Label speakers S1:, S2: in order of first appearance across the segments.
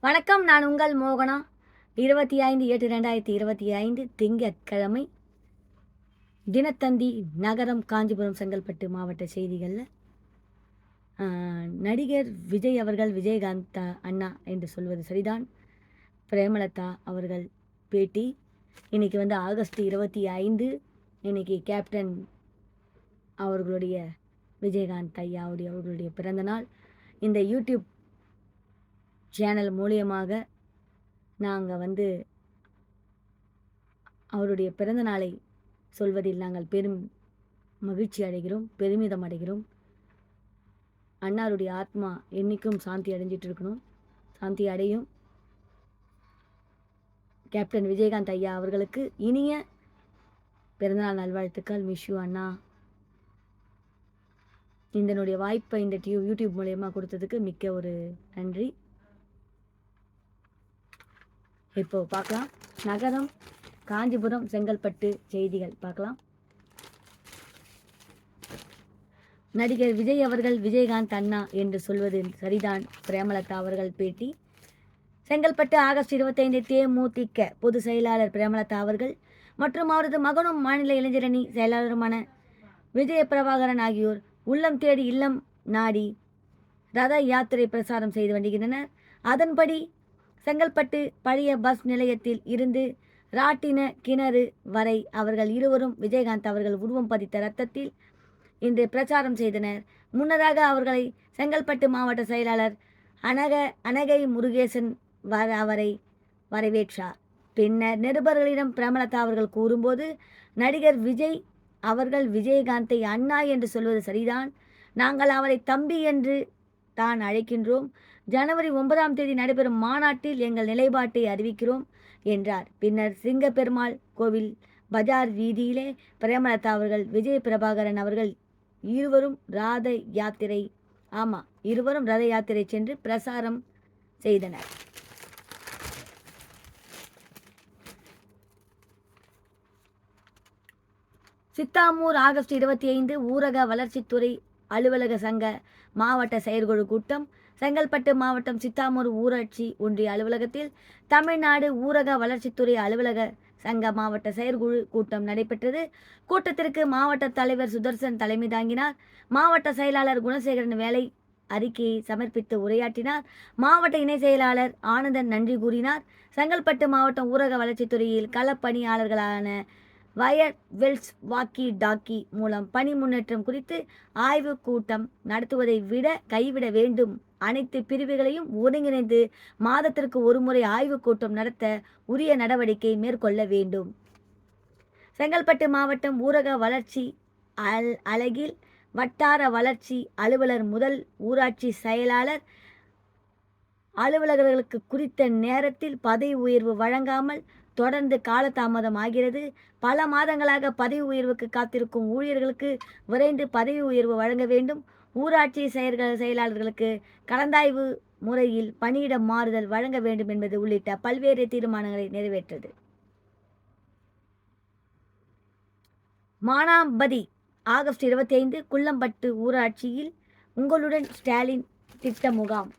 S1: வணக்கம். நான் உங்கள் மோகனா. 25/8/2025 திங்கட்கிழமை தினத்தந்தி நகரம் காஞ்சிபுரம் செங்கல்பட்டு மாவட்ட செய்திகளில் நடிகர் விஜய் அவர்கள் விஜயகாந்த் அண்ணா என்று சொல்வது சரிதான். பிரேமலதா அவர்கள் பேட்டி. இன்னைக்கு ஆகஸ்ட் 25. இன்னைக்கு கேப்டன் அவர்களுடைய விஜயகாந்த் ஐயா அவர்களுடைய பிறந்தநாள். இந்த யூடியூப் சேனல் மூலியமாக நாங்கள் அவருடைய பிறந்த நாளை சொல்வதில் நாங்கள் பெரும் மகிழ்ச்சி அடைகிறோம், பெருமிதம் அடைகிறோம். அன்னாருடைய ஆத்மா என்றைக்கும் சாந்தி அடைஞ்சிட்டு இருக்கணும், சாந்தி அடையும். கேப்டன் விஜயகாந்த் ஐயா அவர்களுக்கு இனிய பிறந்தநாள் நல்வாழ்த்துக்கள். மிஷு அண்ணா. இதனுடைய வாய்ப்பை இந்த யூடியூப் மூலயமா கொடுத்ததுக்கு மிக்க ஒரு நன்றி. இப்போ பார்க்கலாம். நகரம் காஞ்சிபுரம் செங்கல்பட்டு செய்திகள் பார்க்கலாம். நடிகர் விஜய் அவர்கள் விஜயகாந்த் அண்ணா என்று சொல்வது சரிதான். பிரேமலதா அவர்கள் பேட்டி. செங்கல்பட்டு ஆகஸ்ட் 25 தேமுதிக பொதுச் செயலாளர் பிரேமலதா அவர்கள் மற்றும் அவரது மகனும் மாநில இளைஞரணி செயலாளருமான விஜய பிரபாகரன் ஆகியோர் உள்ளம் தேடி இல்லம் நாடி ரத யாத்திரை பிரசாரம் செய்து வருகின்றனர். அதன்படி செங்கல்பட்டு பழைய பஸ் நிலையத்தில் இருந்து ராட்டின கிணறு வரை அவர்கள் இருவரும் விஜயகாந்த் அவர்கள் உருவம் பதித்த ரத்தத்தில் இன்று பிரச்சாரம் செய்தனர். முன்னதாக அவர்களை செங்கல்பட்டு மாவட்ட செயலாளர் அனகை முருகேசன் அவரை வரவேற்றார். பின்னர் நிருபர்களிடம் பிரேமலதா அவர்கள் கூறும்போது, நடிகர் விஜய் அவர்கள் விஜயகாந்தை அண்ணா என்று சொல்வது சரிதான். நாங்கள் அவரை தம்பி என்று தான் அழைக்கின்றோம். ஜனவரி 9 நடைபெறும் மாநாட்டில் எங்கள் நிலைப்பாட்டை அறிவிக்கிறோம் என்றார். பின்னர் சிங்கப்பெருமாள் கோவில் பஜார் வீதியிலே பிரேமலதா அவர்கள் விஜய பிரபாகரன் அவர்கள் இருவரும் ரத யாத்திரை சென்று பிரசாரம் செய்தனர். சித்தாமூர் ஆகஸ்ட் 25 ஊரக வளர்ச்சித்துறை அலுவலக சங்க மாவட்ட செயற்குழு கூட்டம். செங்கல்பட்டு மாவட்டம் சித்தாமூர் ஊராட்சி ஒன்றிய அலுவலகத்தில் தமிழ்நாடு ஊரக வளர்ச்சித்துறை அலுவலக சங்க மாவட்ட செயற்குழு கூட்டம் நடைபெற்றது. கூட்டத்திற்கு மாவட்ட தலைவர் சுதர்சன் தலைமை தாங்கினார். மாவட்ட செயலாளர் குணசேகரன் வேலை அறிக்கையை சமர்ப்பித்து உரையாற்றினார். மாவட்ட இணை செயலாளர் ஆனந்தன் நன்றி கூறினார். செங்கல்பட்டு மாவட்டம் ஊரக வளர்ச்சித்துறையில் களப்பணியாளர்களான வயர் வெல்ஸ் வாக்கி டாக்கி மூலம் பணி முன்னேற்றம் குறித்து ஆய்வு கூட்டம் நடத்துவதை கைவிட வேண்டும். அனைத்து பிரிவுகளையும் ஒருங்கிணைந்து மாதத்திற்கு ஒருமுறை ஆய்வுக் கூட்டம் நடத்த உரிய நடவடிக்கை மேற்கொள்ள வேண்டும். செங்கல்பட்டு மாவட்டம் ஊரக வளர்ச்சி அலகில் வட்டார வளர்ச்சி அலுவலர் முதல் ஊராட்சி செயலாளர் அலுவலர்களுக்கு குறித்த நேரத்தில் பதவி உயர்வு வழங்காமல் தொடர்ந்து காலதாமதம் ஆகிறது. பல மாதங்களாக பதவி உயர்வுக்கு காத்திருக்கும் ஊழியர்களுக்கு விரைந்து பதவி உயர்வு வழங்க வேண்டும். ஊராட்சி செயலாளர்களுக்கு கலந்தாய்வு முறையில் பணியிட மாறுதல் வழங்க வேண்டும் என்பது உள்ளிட்ட பல்வேறு தீர்மானங்களை நிறைவேற்றது. மானாம்பதி ஆகஸ்ட் 25 குள்ளம்பட்டு ஊராட்சியில் உங்களுடன் ஸ்டாலின் திட்ட முகாம்.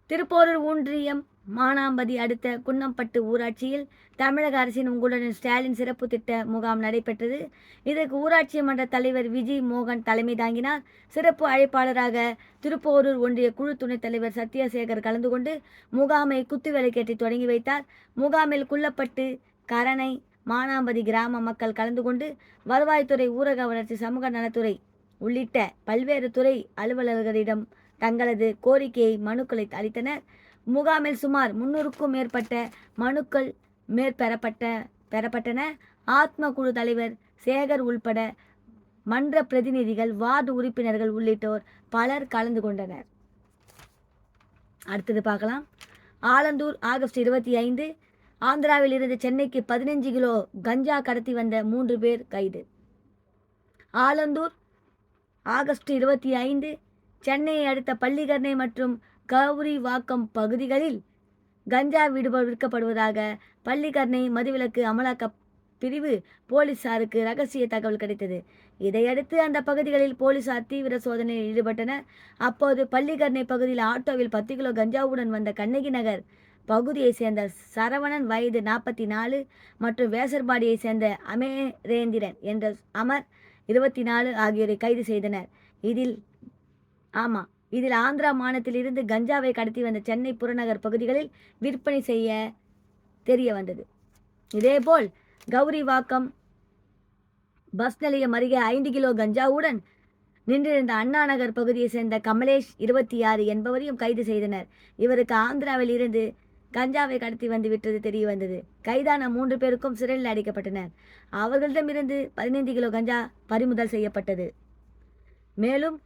S1: திருப்போரூர் ஒன்றியம் மானாம்பதி அடுத்த குன்னம்பட்டு ஊராட்சியில் தமிழக அரசின் உங்களுடன் ஸ்டாலின் சிறப்பு திட்ட முகாம் நடைபெற்றது. இதற்கு ஊராட்சி மன்ற தலைவர் விஜய் மோகன் தலைமை தாங்கினார். சிறப்பு அழைப்பாளராக திருப்போரூர் ஒன்றிய குழு துணைத் தலைவர் சத்யசேகர் கலந்து கொண்டு முகாமை குத்துவிளக்கேற்றி தொடங்கி வைத்தார். முகாமில் குள்ளப்பட்டு கரணை மானாம்பதி கிராம மக்கள் கலந்து கொண்டு வருவாய்த்துறை, ஊரக வளர்ச்சி, சமூக நலத்துறை உள்ளிட்ட பல்வேறு துறை அலுவலர்களிடம் தங்களது கோரிக்கையை மனுக்களை அளித்தனர். முகாமில் சுமார் 300க்கும் மேற்பட்ட மனுக்கள் பெறப்பட்டன. ஆத்ம குழு தலைவர் சேகர் உள்பட மன்ற பிரதிநிதிகள், வார்டு உறுப்பினர்கள் உள்ளிட்டோர் பலர் கலந்து கொண்டனர். அடுத்தது பார்க்கலாம். ஆலந்தூர் ஆகஸ்ட் 25 ஆந்திராவில் இருந்து சென்னைக்கு 15 கிலோ கஞ்சா கடத்தி வந்த 3 பேர் கைது. ஆலந்தூர் ஆகஸ்ட் 25 சென்னையை அடுத்த பள்ளிக்கரணை மற்றும் கௌரிவாக்கம் பகுதிகளில் கஞ்சா விற்கப்படுவதாக பள்ளிக்கரணை மதுவிலக்கு அமலாக்க பிரிவு போலீசாருக்கு ரகசிய தகவல் கிடைத்தது. இதையடுத்து அந்த பகுதிகளில் போலீசார் தீவிர சோதனையில் ஈடுபட்டனர். அப்போது பள்ளிக்கரணை பகுதியில் ஆட்டோவில் 10 கிலோ கஞ்சாவுடன் வந்த கண்ணகி நகர் பகுதியைச் சேர்ந்த சரவணன் வயது 44 மற்றும் வேசர்பாடியைச் சேர்ந்த அமரேந்திரன் என்ற அமர் 24 ஆகியோரை கைது செய்தனர். இதில் ஆந்திரா மாநிலத்திலிருந்து கஞ்சாவை கடத்தி வந்த சென்னை புறநகர் பகுதிகளில் விற்பனை செய்ய தெரிய வந்தது. இதேபோல் கௌரிவாக்கம் பஸ் நிலையம் அருகே 5 கிலோ கஞ்சாவுடன் நின்றிருந்த அண்ணா நகர் பகுதியை சேர்ந்த கமலேஷ் 26 என்பவரையும் கைது செய்தனர். இவருக்கு ஆந்திராவில் இருந்து கஞ்சாவை கடத்தி வந்து விட்டது தெரிய வந்தது. கைதான 3 பேருக்கும் சிறையில் அடைக்கப்பட்டனர். அவர்களிடமிருந்து 15 கிலோ கஞ்சா பறிமுதல் செய்யப்பட்டது. மேலும்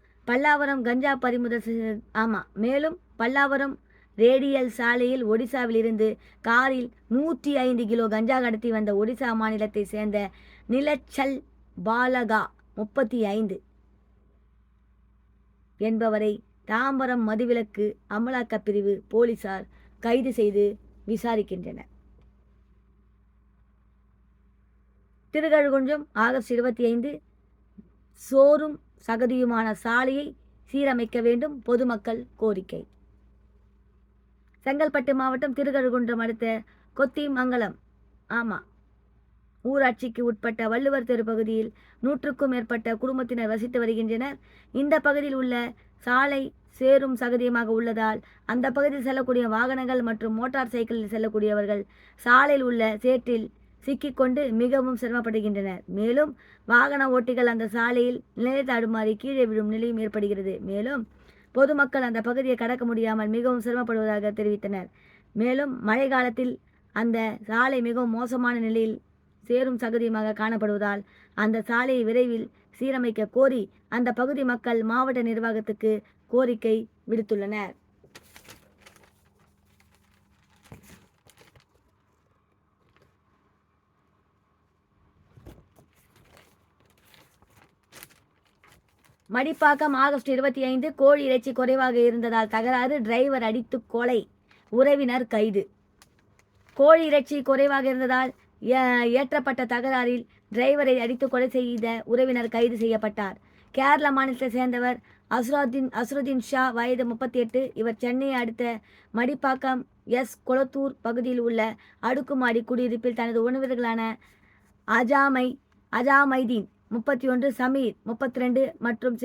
S1: பல்லாவரம் ரேடியல் சாலையில் ஒடிசாவில் இருந்து காரில் 105 கிலோ கஞ்சா கடத்தி வந்த ஒடிசா மாநிலத்தை சேர்ந்த நிலச்சல் பாலகா 35 என்பவரை தாம்பரம் மதுவிலக்கு அமலாக்கப் பிரிவு போலீசார் கைது செய்து விசாரிக்கின்றனர். திருக்கழுகுன்றம் ஆகஸ்ட் 25 சோறும் சகதியுமான சாலையை சீரமைக்க வேண்டும், பொதுமக்கள் கோரிக்கை. செங்கல்பட்டு மாவட்டம் திருக்கழுகுன்றம் அடுத்த கொத்திமங்கலம் ஊராட்சிக்கு உட்பட்ட வள்ளுவர் தெரு பகுதியில் 100க்கும் மேற்பட்ட குடும்பத்தினர் வசித்து வருகின்றனர். இந்த பகுதியில் உள்ள சாலை சேரும் சகதியமாக உள்ளதால் அந்த பகுதியில் செல்லக்கூடிய வாகனங்கள் மற்றும் மோட்டார் சைக்கிளில் செல்லக்கூடியவர்கள் சாலையில் உள்ள சேற்றில் சிக்கிக்கொண்டு மிகவும் சிரமப்படுகின்றனர். மேலும் வாகன ஓட்டிகள் அந்த சாலையில் நிலை தடுமாறி கீழே விழும் நிலையும் ஏற்படுகிறது. மேலும் பொதுமக்கள் அந்த பகுதியை கடக்க முடியாமல் மிகவும் சிரமப்படுவதாக தெரிவித்தனர். மேலும் மழை காலத்தில் அந்த சாலை மிகவும் மோசமான நிலையில் சேரும் சகதியமாக காணப்படுவதால் அந்த சாலையை விரைவில் சீரமைக்க கோரி அந்த பகுதி மக்கள் மாவட்ட நிர்வாகத்துக்கு கோரிக்கை விடுத்துள்ளனர். மடிப்பாக்கம் ஆகஸ்ட் 25 கோழி இறைச்சி குறைவாக இருந்ததால் தகராறு, டிரைவர் அடித்து கொலை, உறவினர் கைது. கோழி இறைச்சி குறைவாக இருந்ததால் ஏற்றப்பட்ட தகராறில் டிரைவரை அடித்து கொலை செய்த உறவினர் கைது செய்யப்பட்டார். கேரள மாநிலத்தை சேர்ந்தவர் அஸ்ருதீன் ஷா வயது 38. இவர் சென்னையை அடுத்த மடிப்பாக்கம் கொளத்தூர் பகுதியில் உள்ள அடுக்குமாடி குடியிருப்பில் தனது உறவினர்களான அஜாமைதீன் 31, சமீர் 32 மற்றும்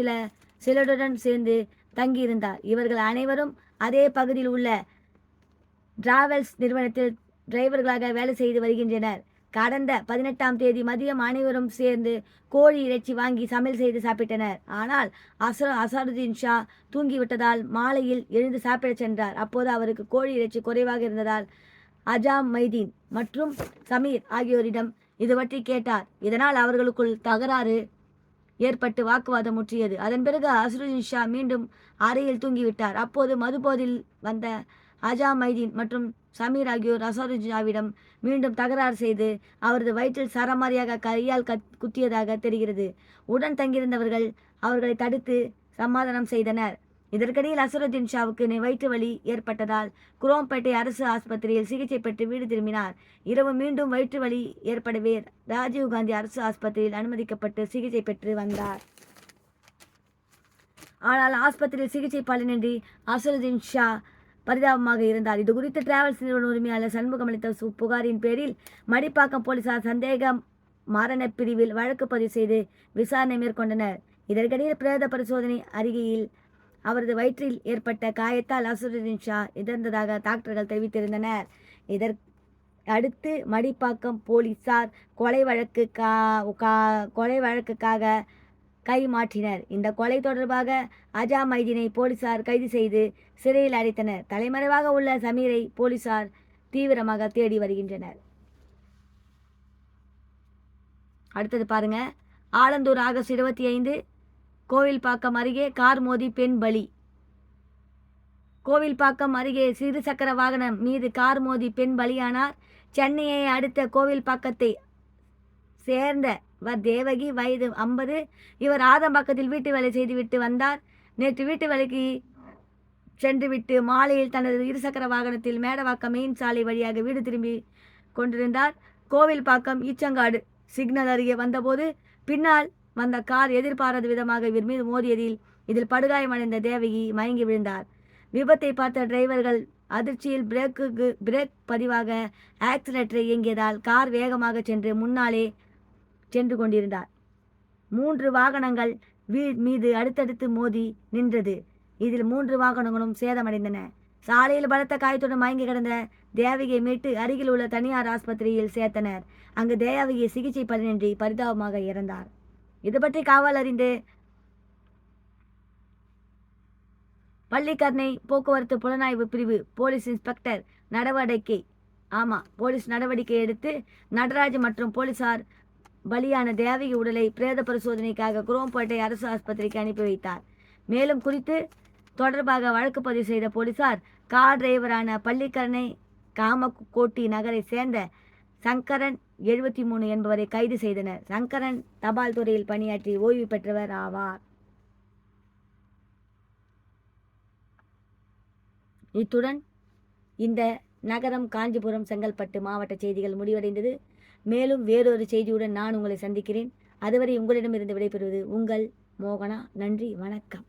S1: சிலருடன் சேர்ந்து தங்கியிருந்தார். இவர்கள் அனைவரும் அதே பகுதியில் உள்ள டிராவல்ஸ் நிறுவனத்தில் டிரைவர்களாக வேலை செய்து வருகின்றனர். கடந்த 18ஆம் தேதி மதியம் அனைவரும் சேர்ந்து கோழி இறைச்சி வாங்கி சமையல் செய்து சாப்பிட்டனர். ஆனால் அசருதீன் ஷா தூங்கிவிட்டதால் மாலையில் எழுந்து சாப்பிடச் சென்றார். அப்போது அவருக்கு கோழி இறைச்சி குறைவாக இருந்ததால் அஜாமைதீன் மற்றும் சமீர் ஆகியோரிடம் இது பற்றி கேட்டார். இதனால் அவர்களுக்குள் தகராறு ஏற்பட்டு வாக்குவாதம் முற்றியது. அதன் பிறகு அசருதீன் ஷா மீண்டும் அறையில் தூங்கிவிட்டார். அப்போது மதுபோதில் வந்த அஜாமைதீன் மற்றும் சமீர் ஆகியோர் அசருதீன் ஷாவிடம் மீண்டும் தகராறு செய்து அவரது வயிற்றில் சரமாரியாக கையால் குத்தியதாக தெரிகிறது. உடன் தங்கியிருந்தவர்கள் அவர்களை தடுத்து சமாதானம் செய்தனர். இதற்கிடையில் அசருதீன் ஷாவுக்கு வயிற்று வலி ஏற்பட்டதால் குரோம்பேட்டை அரசு ஆஸ்பத்திரியில் சிகிச்சை பெற்று வீடு திரும்பினார். இரவு மீண்டும் வயிற்று வலி ஏற்படவே ராஜீவ்காந்தி அரசு ஆஸ்பத்திரியில் அனுமதிக்கப்பட்டு சிகிச்சை பெற்று வந்தார். ஆனால் ஆஸ்பத்திரியில் சிகிச்சை பலனின்றி அசருதீன் ஷா பரிதாபமாக இருந்தார். இது குறித்து டிராவல்ஸ் நிறுவன உரிமையாளர் சண்முகம் அளித்த புகாரின் பேரில் மடிப்பாக்கம் போலீசார் சந்தேக மரண பிரிவில் வழக்கு பதிவு செய்து விசாரணை மேற்கொண்டனர். இதற்கிடையில் பிரேத பரிசோதனை அறிக்கையில் அவரது வயிற்றில் ஏற்பட்ட காயத்தால் அசருதீன் ஷா இறந்ததாக டாக்டர்கள் தெரிவித்திருந்தனர். அடுத்து மடிப்பாக்கம் போலீசார் கொலை வழக்குக்காக கை மாற்றினர். இந்த கொலை தொடர்பாக அஜாமைதீனை போலீசார் கைது செய்து சிறையில் அடைத்தனர். தலைமறைவாக உள்ள சமீரை போலீசார் தீவிரமாக தேடி வருகின்றனர். அடுத்தது பாருங்க. ஆலந்தூர் ஆகஸ்ட் 25 கோவில்பாக்கம் அருகே கார் மோதி பெண் பலி. கோவில்பாக்கம் அருகே சிறு சக்கர வாகனம் மீது கார் மோதி பெண் பலியானார். சென்னையை அடுத்த கோவில்பாக்கத்தை சேர்ந்தவர் தேவகி, வயது 50. இவர் ஆதம்பாக்கத்தில் வீட்டு வேலை செய்துவிட்டு வந்தார். நேற்று வீட்டு வேலைக்கு சென்றுவிட்டு மாலையில் தனது இருசக்கர வாகனத்தில் மேடவாக்கம் மெயின் சாலை வழியாக வீடு திரும்பி கொண்டிருந்தார். கோவில்பாக்கம் ஈச்சங்காடு சிக்னல் அருகே வந்தபோது பின்னால் வந்த கார் எதிர்பாராத விதமாக இவர் மீது மோதியதில் இதில் படுகாயமடைந்த தேவகி மயங்கி விழுந்தார். விபத்தை பார்த்த டிரைவர்கள் அதிர்ச்சியில் பிரேக் பதிவாக ஆக்சிலேட்டரை இயங்கியதால் கார் வேகமாக சென்று முன்னாலே சென்று கொண்டிருந்தார். 3 வாகனங்கள் மீது அடுத்தடுத்து மோதி நின்றது. இதில் 3 வாகனங்களும் சேதமடைந்தன. சாலையில் பலத்த காயத்துடன் மயங்கி கிடந்த தேவகியை மீட்டு அருகில் உள்ள தனியார் ஆஸ்பத்திரியில் சேர்த்தனர். அங்கு தேவகி சிகிச்சை பலனின்றி பரிதாபமாக இறந்தார். இது பற்றி காவல் அறிந்து பள்ளிக்கரணை போக்குவரத்து புலனாய்வு பிரிவு போலீஸ் இன்ஸ்பெக்டர் போலீஸ் நடவடிக்கை எடுத்து நடராஜ் மற்றும் போலீசார் பலியான தேவகி உடலை பிரேத பரிசோதனைக்காக குரோம்பேட்டை அரசு ஆஸ்பத்திரிக்கு அனுப்பி வைத்தார். மேலும் குறித்து தொடர்பாக வழக்கு பதிவு செய்த போலீசார் கார் டிரைவரான பள்ளிக்கரணை காமக்கோட்டி நகரை சேர்ந்த சங்கரன் 73 என்பவரை கைது செய்தனர். சங்கரன் தபால் துறையில் பணியாற்றி ஓய்வு பெற்றவர் ஆவார். இத்துடன் இந்த நகரம், காஞ்சிபுரம், செங்கல்பட்டு மாவட்ட செய்திகள் முடிவடைந்தது. மேலும் வேறொரு செய்தியுடன் நான் உங்களை சந்திக்கிறேன். அதுவரை உங்களிடமிருந்து விடைபெறுவது உங்கள் மோகனா. நன்றி, வணக்கம்.